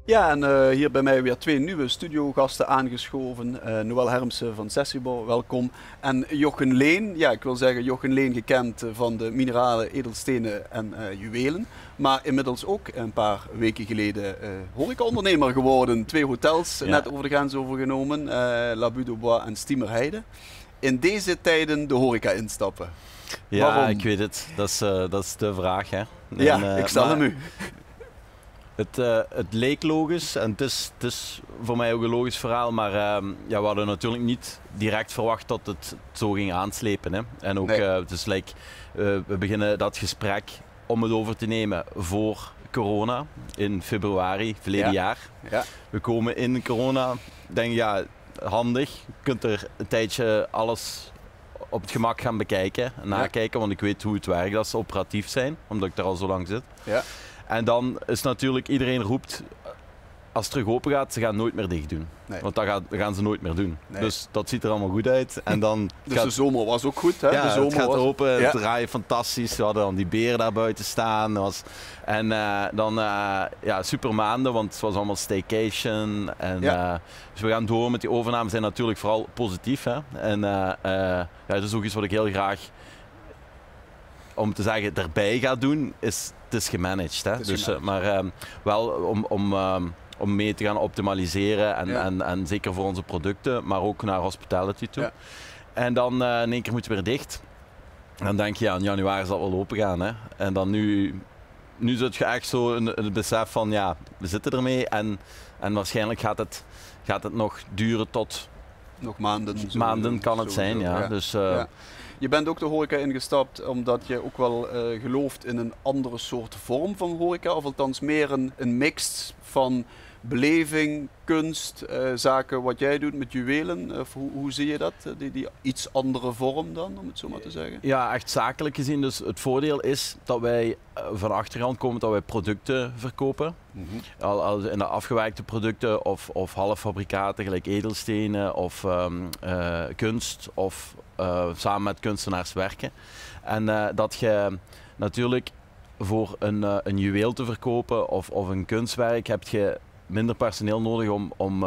Ja, en hier bij mij weer twee nieuwe studiogasten aangeschoven. Noël Hermsen van Sessibor, welkom. En Jochen Leen, ja, ik wil zeggen Jochen Leen gekend van de mineralen, edelstenen en juwelen. Maar inmiddels ook een paar weken geleden horecaondernemer geworden. 2 hotels net over de grens overgenomen, L'Abus de Bois en Stiemerheide. In deze tijden de horeca instappen. Ja, waarom? ik weet het. Dat is de vraag, hè. Ja, ik stel hem u. Het leek logisch en het is voor mij ook een logisch verhaal, maar ja, we hadden natuurlijk niet direct verwacht dat het zo ging aanslepen. Hè. En ook, dus we beginnen dat gesprek om het over te nemen voor corona in februari verleden jaar. Ja. We komen in corona, denk ja, handig. Je kunt er een tijdje alles op het gemak gaan bekijken en nakijken, want ik weet hoe het werkt als ze operatief zijn, omdat ik daar al zo lang zit. Ja. En dan is natuurlijk, iedereen roept, als het terug open gaat, ze gaan nooit meer dicht doen. Nee. Want dat gaan ze nooit meer doen. Nee. Dus dat ziet er allemaal goed uit. En dan dus de zomer was ook goed, hè? Ja, de zomer het gaat open, het draaien fantastisch. We hadden dan die beren daar buiten staan. En dan super maanden, want het was allemaal staycation. En, dus we gaan door met die overnames, zijn natuurlijk vooral positief. Hè? En dat is ook iets wat ik heel graag, om te zeggen, erbij ga doen, het is gemanaged. Hè? Dus, maar wel om mee te gaan optimaliseren en zeker voor onze producten, maar ook naar hospitality toe. Ja. En dan in één keer moeten we weer dicht. En dan denk je, ja, in januari zal het wel open gaan. Hè? En dan nu zit je echt zo een besef van, ja, we zitten ermee en waarschijnlijk gaat het nog duren tot... Nog maanden. Maanden kan het zijn, ja. Dus, je bent ook de horeca ingestapt omdat je ook wel gelooft in een andere soort vorm van horeca, of althans meer een mix van beleving, kunst, zaken wat jij doet met juwelen. Hoe zie je dat? Die iets andere vorm dan, om het zo maar te zeggen? Ja, echt zakelijk gezien. Dus het voordeel is dat wij van de achtergrond komen dat wij producten verkopen. Mm-hmm. Al in de afgewerkte producten of halffabrikaten, gelijk edelstenen of kunst of samen met kunstenaars werken. En dat je natuurlijk voor een juweel te verkopen of een kunstwerk heb je minder personeel nodig om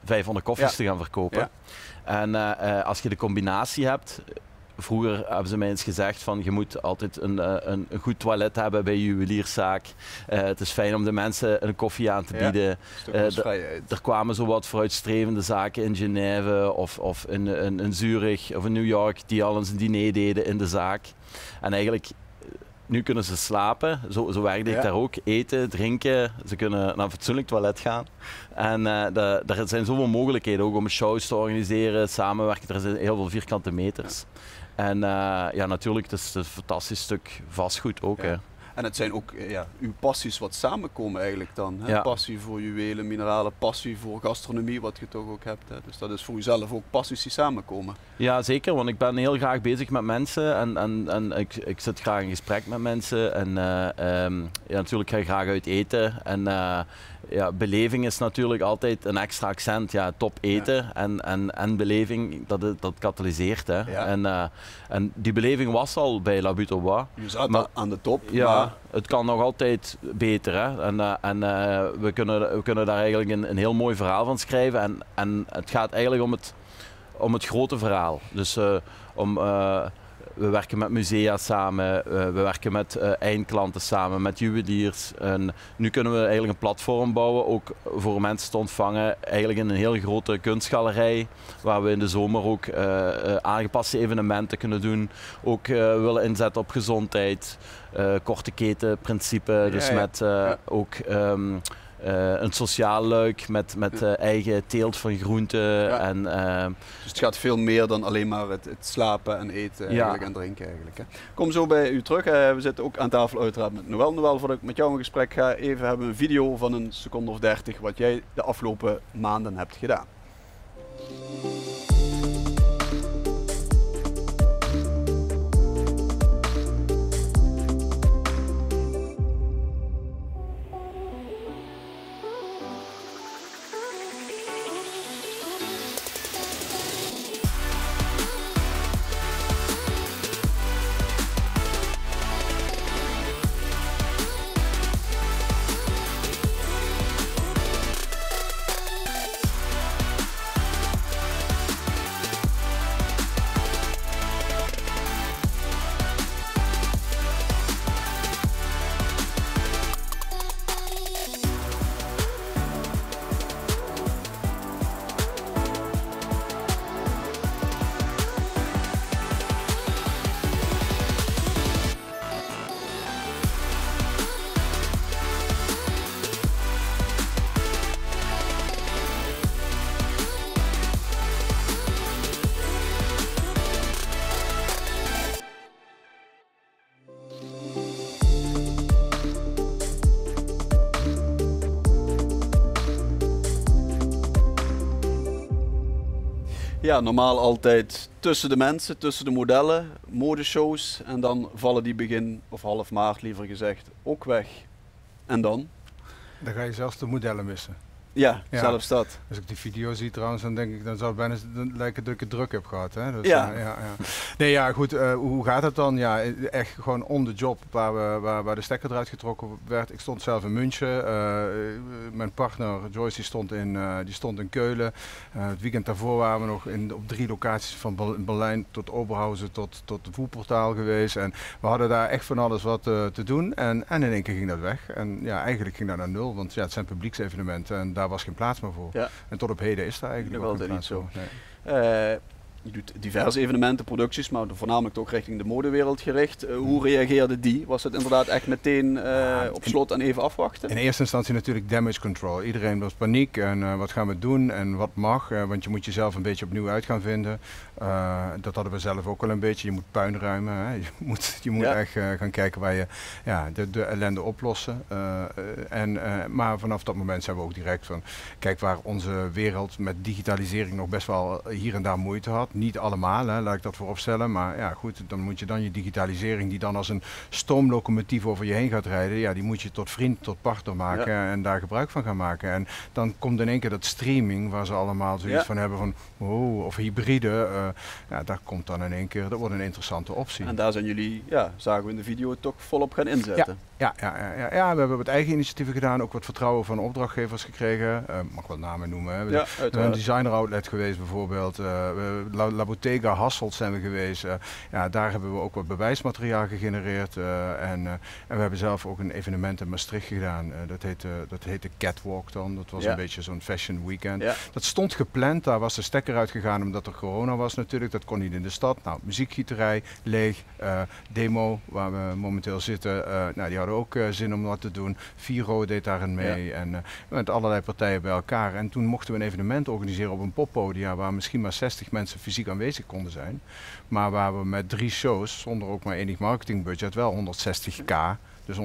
500 koffies te gaan verkopen. Ja. En als je de combinatie hebt, vroeger hebben ze mij eens gezegd van je moet altijd een goed toilet hebben bij je juwelierszaak. Het is fijn om de mensen een koffie aan te bieden. Er kwamen zo wat vooruitstrevende zaken in Genève of in Zurich of in New York die al eens een diner deden in de zaak. En eigenlijk nu kunnen ze slapen, zo werkte ik daar ook, eten, drinken, ze kunnen naar een fatsoenlijk toilet gaan. En er zijn zoveel mogelijkheden ook om shows te organiseren, samenwerken, er zijn heel veel vierkante meters. En natuurlijk, het is een fantastisch stuk vastgoed ook. Hè. En het zijn ook uw passies wat samenkomen eigenlijk dan. Hè? Ja. Passie voor juwelen, mineralen, passie voor gastronomie, wat je toch ook hebt. Hè? Dus dat is voor jezelf ook passies die samenkomen. Ja, zeker, want ik ben heel graag bezig met mensen en ik zit graag in gesprek met mensen. En natuurlijk ga ik graag uit eten. En beleving is natuurlijk altijd een extra accent. Ja, top eten en beleving, dat katalyseert. Hè. Ja. En die beleving was al bij L'Abus de Bois. Je zat aan de top. Ja, maar het kan nog altijd beter. Hè. En we kunnen daar eigenlijk een heel mooi verhaal van schrijven. En het gaat eigenlijk om het grote verhaal. Dus we werken met musea samen, we werken met eindklanten samen, met juweliers. En nu kunnen we eigenlijk een platform bouwen, ook voor mensen te ontvangen. Eigenlijk in een heel grote kunstgalerij, waar we in de zomer ook aangepaste evenementen kunnen doen. Ook willen inzetten op gezondheid, korte ketenprincipe, dus met ook... een sociaal luik met eigen teelt van groenten. Ja. Dus het gaat veel meer dan alleen maar het slapen en eten en drinken eigenlijk. Hè. Kom zo bij u terug. We zitten ook aan tafel uiteraard met Noël. Noël, voordat ik met jou in gesprek ga, even hebben we een video van een seconde of 30 wat jij de afgelopen maanden hebt gedaan. Ja, normaal altijd tussen de mensen, tussen de modellen, modeshows. En dan vallen die begin, of half maart liever gezegd, ook weg. En dan? Dan ga je zelfs de modellen missen. Ja, Ja. zelfs dat. Als ik die video zie trouwens, dan denk ik, dan zou het bijna lijken dat ik het druk heb gehad. Hè? Dus, Ja. Ja. Nee, ja, goed. Hoe gaat het dan? Ja, echt gewoon on the job waar de stekker eruit getrokken werd. Ik stond zelf in München. Mijn partner Joyce die stond in Keulen. Het weekend daarvoor waren we nog op 3 locaties van Berlijn tot Oberhausen tot het Voerportaal geweest. En we hadden daar echt van alles wat te doen. En in één keer ging dat weg. En ja, eigenlijk ging dat naar 0, want ja, het zijn publieksevenementen en daar was geen plaats meer voor. Ja. En tot op heden is daar eigenlijk Nog ook geen altijd plaats niet voor. Nee. Je doet diverse evenementen, producties, maar voornamelijk toch richting de modewereld gericht. Hoe reageerde die? Was het inderdaad echt meteen op slot en even afwachten? In eerste instantie natuurlijk damage control. Iedereen was paniek en wat gaan we doen en wat mag. Want je moet jezelf een beetje opnieuw uit gaan vinden. Dat hadden we zelf ook wel een beetje. Je moet puin ruimen. Hè. Je moet echt gaan kijken waar je de ellende oplossen. Maar vanaf dat moment zijn we ook direct van... Kijk, waar onze wereld met digitalisering nog best wel hier en daar moeite had. Niet allemaal, hè, laat ik dat vooropstellen. Maar ja, goed, dan moet je dan je digitalisering die dan als een stoomlocomotief over je heen gaat rijden. Ja, die moet je tot vriend, tot partner maken en daar gebruik van gaan maken. En dan komt in één keer dat streaming waar ze allemaal zoiets van hebben van... Oh, of hybride. Daar komt dan in één keer, dat wordt een interessante optie. En daar zijn jullie, zagen we in de video, toch volop gaan inzetten. Ja, we hebben wat eigen initiatieven gedaan, ook wat vertrouwen van opdrachtgevers gekregen. Mag wel namen noemen. Hè. We zijn een designer outlet geweest bijvoorbeeld. La Bottega Hasselt zijn we geweest. Daar hebben we ook wat bewijsmateriaal gegenereerd. En we hebben zelf ook een evenement in Maastricht gedaan. Dat heette Catwalk dan. Dat was een beetje zo'n fashion weekend. Ja. Dat stond gepland, daar was de stekker uitgegaan omdat er corona was natuurlijk. Dat kon niet in de stad. Nou, muziekgieterij, leeg, demo waar we momenteel zitten. Die hadden ook zin om wat te doen. Viro deed daarin mee en met allerlei partijen bij elkaar. En toen mochten we een evenement organiseren op een poppodia waar misschien maar 60 mensen fysiek aanwezig konden zijn. Maar waar we met 3 shows, zonder ook maar enig marketingbudget, wel 160k. Dus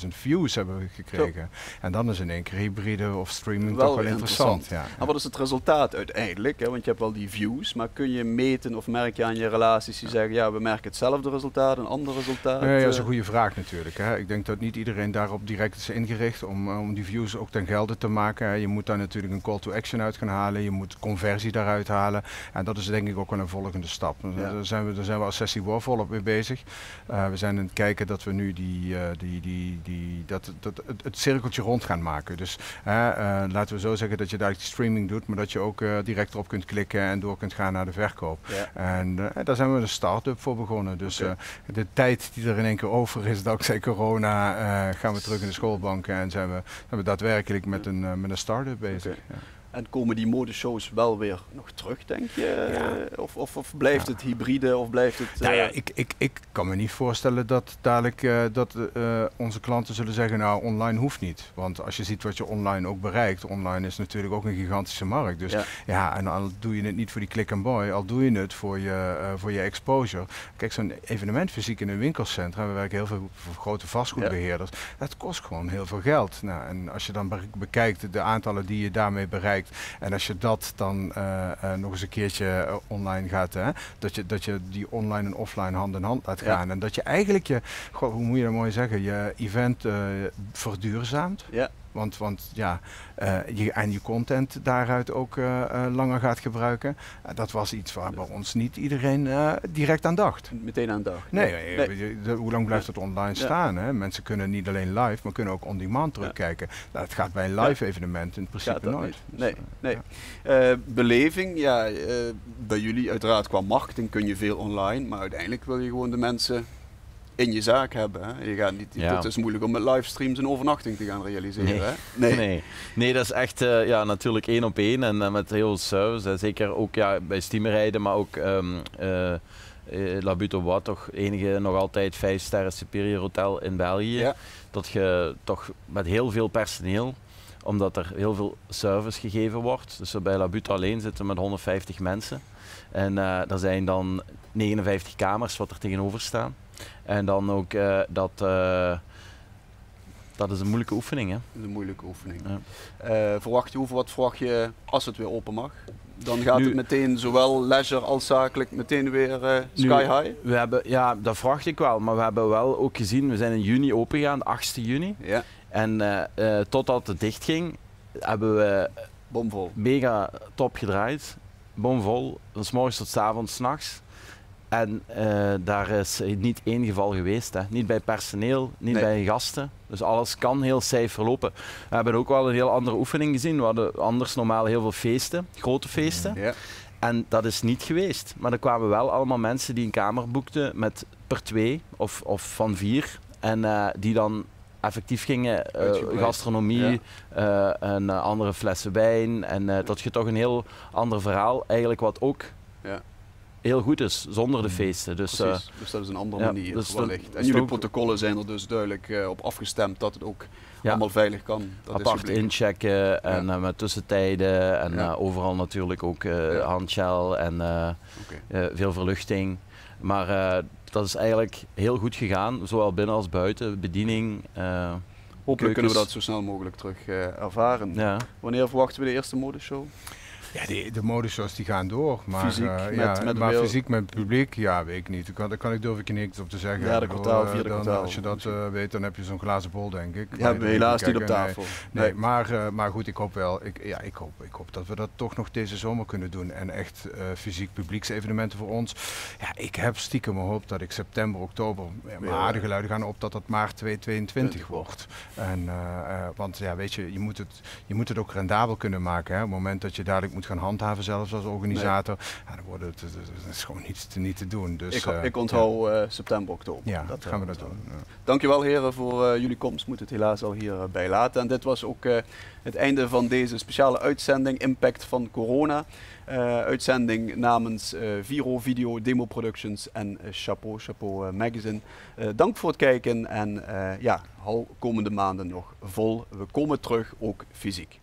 160.000 views hebben we gekregen. En dan is in één keer hybride of streaming toch wel interessant. Ja. En wat is het resultaat uiteindelijk? Hè? Want je hebt wel die views, maar kun je meten of merk je aan je relaties die zeggen, we merken hetzelfde resultaat, een ander resultaat? Nee, dat is een goede vraag natuurlijk. Hè. Ik denk dat niet iedereen daarop direct is ingericht om die views ook ten gelde te maken. Hè. Je moet daar natuurlijk een call to action uit gaan halen, je moet conversie daaruit halen. En dat is denk ik ook wel een volgende stap. Daar zijn we als Sessie War volop mee bezig. We zijn aan het kijken dat we nu het cirkeltje rond gaan maken. Dus laten we zo zeggen dat je daar streaming doet, maar dat je ook direct erop kunt klikken en door kunt gaan naar de verkoop. Ja. En daar zijn we een start-up voor begonnen. Dus de tijd die er in één keer over is dankzij corona, gaan we terug in de schoolbanken en zijn we daadwerkelijk met een start-up bezig. Okay. Ja. En komen die modeshows wel weer nog terug, denk je? Ja. Of blijft het hybride? Of blijft het, Nou ja, ik kan me niet voorstellen dat dadelijk onze klanten zullen zeggen, nou, online hoeft niet. Want als je ziet wat je online ook bereikt, online is natuurlijk ook een gigantische markt. Dus en al doe je het niet voor die click and buy, al doe je het voor je exposure. Kijk, zo'n evenement fysiek in een winkelcentra, we werken heel veel voor grote vastgoedbeheerders, dat kost gewoon heel veel geld. Nou, en als je dan bekijkt de aantallen die je daarmee bereikt, en als je dat dan nog eens een keertje online gaat, dat je die online en offline hand in hand laat gaan. En dat je eigenlijk hoe moet je dat mooi zeggen, je event verduurzaamt. Ja. Want je content daaruit ook langer gaat gebruiken. Dat was iets waar bij ons niet iedereen direct aan dacht. Meteen aan dacht. Nee. Hoe lang blijft het online staan? Hè? Mensen kunnen niet alleen live, maar kunnen ook on demand terugkijken. Nou, dat gaat bij een live evenement in principe nooit. Nee. Beleving, bij jullie uiteraard qua marketing kun je veel online, maar uiteindelijk wil je gewoon de mensen in je zaak hebben. Hè? Je gaat niet, het is moeilijk om met livestreams een overnachting te gaan realiseren. Nee, dat is echt natuurlijk 1 op 1 en met heel veel service. Zeker ook bij steamrijden, maar ook La Butte Wat, toch enige nog altijd 5-sterren superieur hotel in België. Ja. Dat je toch met heel veel personeel, omdat er heel veel service gegeven wordt. Dus bij La Butte alleen zitten we met 150 mensen. En er zijn dan 59 kamers wat er tegenover staan. En dan ook dat is een moeilijke oefening. Hè? Dat is een moeilijke oefening. Ja. Wat verwacht je als het weer open mag? Dan gaat het meteen zowel leisure als zakelijk meteen weer sky high? We hebben, ja, dat verwacht ik wel. Maar we hebben wel ook gezien, we zijn in juni open gegaan, 8e juni. Ja. En totdat het dicht ging, hebben we bomvol. Mega top gedraaid. Bomvol. Van 's morgens tot 's avonds, 's nachts. En daar is niet één geval geweest. Hè. Niet bij personeel, niet bij gasten. Dus alles kan heel safe verlopen. We hebben ook wel een heel andere oefening gezien. We hadden anders normaal heel veel feesten, grote feesten. Ja. En dat is niet geweest. Maar er kwamen wel allemaal mensen die een kamer boekten met per 2 of van 4. En die dan effectief gingen, gastronomie, en andere flessen wijn. En dat je toch een heel ander verhaal, eigenlijk wat ook heel goed is, zonder de feesten. Dus dat is een andere manier dus wellicht. En jullie protocollen zijn er dus duidelijk op afgestemd dat het ook allemaal veilig kan. Dat apart inchecken en met tussentijden en overal natuurlijk ook handgel en veel verluchting. Maar dat is eigenlijk heel goed gegaan, zowel binnen als buiten, bediening. Hopelijk kunnen we dat zo snel mogelijk terug ervaren. Ja. Wanneer verwachten we de eerste modeshow? Ja, de modeshows die gaan door, maar fysiek met publiek, ja, weet ik niet. Daar durf ik je niks op te zeggen. Derde kwartaal, vierde kwartaal. Als je dat weet, dan heb je zo'n glazen bol, denk ik. Ja, we helaas niet op tafel. Nee, maar goed, ik hoop wel. Ik hoop dat we dat toch nog deze zomer kunnen doen. En echt fysiek publieksevenementen voor ons. Ja, ik heb stiekem gehoopt dat ik september, oktober, harde geluiden gaan op dat het maart 2022 wordt. En, want ja, weet je, je moet het ook rendabel kunnen maken. Hè. Op het moment dat je dadelijk moet gaan handhaven zelfs als organisator, dan wordt het is gewoon niet te doen. Dus, ik onthoud september, oktober. Ja, dat gaan we dat doen. Ja. Dankjewel heren voor jullie komst. Moet het helaas al hierbij laten. En dit was ook het einde van deze speciale uitzending Impact van Corona. Uitzending namens Viro Video Demo Productions en Chapeau Magazine. Dank voor het kijken en hou komende maanden nog vol. We komen terug, ook fysiek.